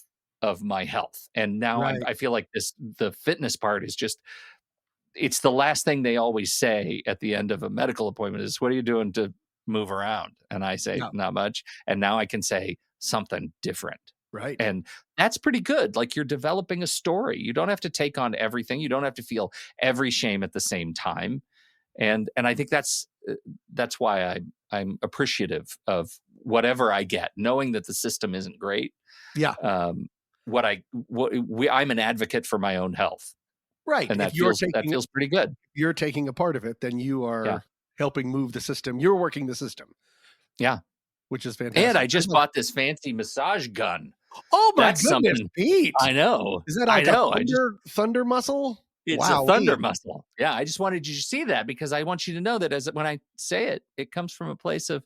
my health. And now I feel like the fitness part is just, it's the last thing they always say at the end of a medical appointment is, what are you doing to move around? And I say, not much. And now I can say something different. Right. And that's pretty good. Like, you're developing a story. You don't have to take on everything. You don't have to feel every shame at the same time. And I think that's why I'm appreciative of whatever I get, knowing that the system isn't great. Yeah. I'm an advocate for my own health. Right. And that feels pretty good. If you're taking a part of it, then you are helping move the system. You're working the system. Yeah. Which is fantastic. And I just bought this fancy massage gun. Oh my goodness, Pete. I know. Is that like a thunder muscle? It's a thunder muscle. Yeah, I just wanted you to see that because I want you to know that when I say it, it comes from a place of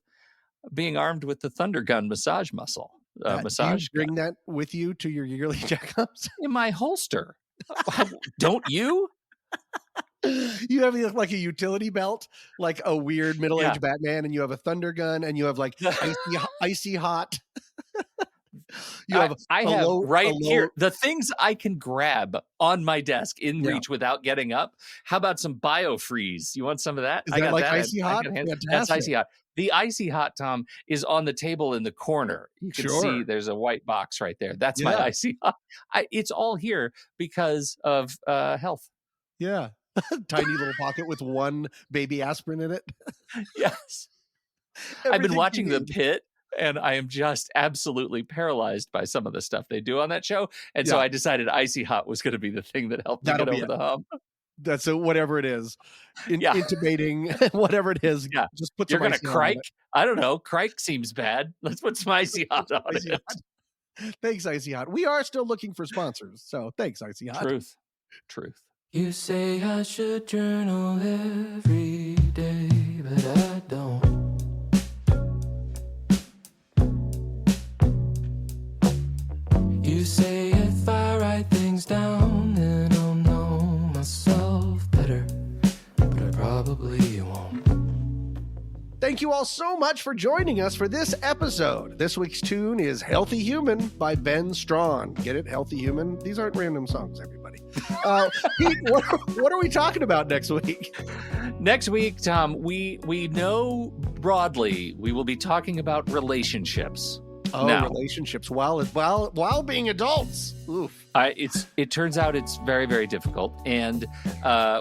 being armed with the thunder gun massage muscle. Do you bring that with you to your yearly checkups? In my holster. Don't you? You have like a utility belt, like a weird middle-aged Batman, and you have a thunder gun, and you have like icy hot. I have here the things I can grab on my desk in reach without getting up. How about some BioFreeze? You want some of that? Is that like icy hot? That's icy hot. The icy hot, Tom, is on the table in the corner. You can see there's a white box right there. That's my icy hot. It's all here because of health. Yeah. Tiny little pocket with one baby aspirin in it. Yes. I've been watching The Pit, and I am just absolutely paralyzed by some of the stuff they do on that show. And so I decided icy hot was going to be the thing that helped me get over the hump. That's whatever it is. Intubating, whatever it is. Yeah. Just put You're some going to crike? I don't know. Crike seems bad. Let's put some icy hot on it. Thanks, Icy Hot. We are still looking for sponsors. So thanks, Icy Hot. Truth. You say I should journal every day, but I don't. You say if I write things down, then I'll know myself better, but I probably won't. Thank you all so much for joining us for this episode. This week's tune is Healthy Human by Ben Strawn. Get it? Healthy Human? These aren't random songs, everybody. Pete, what are we talking about next week? Next week, Tom, we know broadly we will be talking about relationships. Relationships while being adults. Oof. It turns out it's very, very difficult, and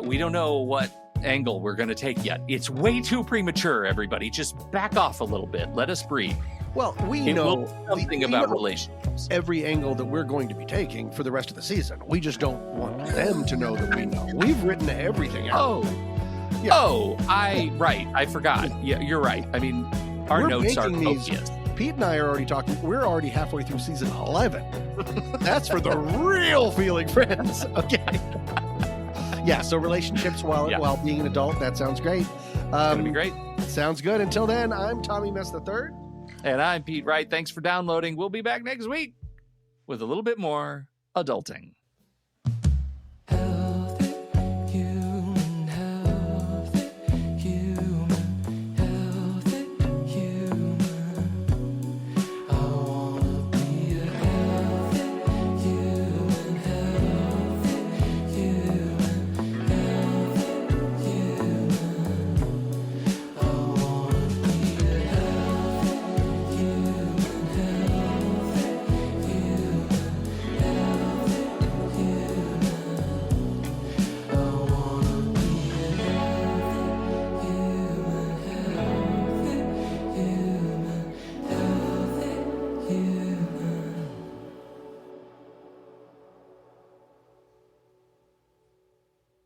we don't know what angle we're going to take yet. It's way too premature, everybody. Just back off a little bit. Let us breathe. Well, we know something about relationships. Every angle that we're going to be taking for the rest of the season. We just don't want them to know that we know. We've written everything out. I forgot. Yeah, you're right. I mean, our notes are copious. Pete and I are already talking. We're already halfway through season 11. That's for the real feeling friends. Okay. Yeah, so relationships while being an adult, that sounds great. It's going to be great. Sounds good. Until then, I'm Tommy Mess III. And I'm Pete Wright. Thanks for downloading. We'll be back next week with a little bit more adulting.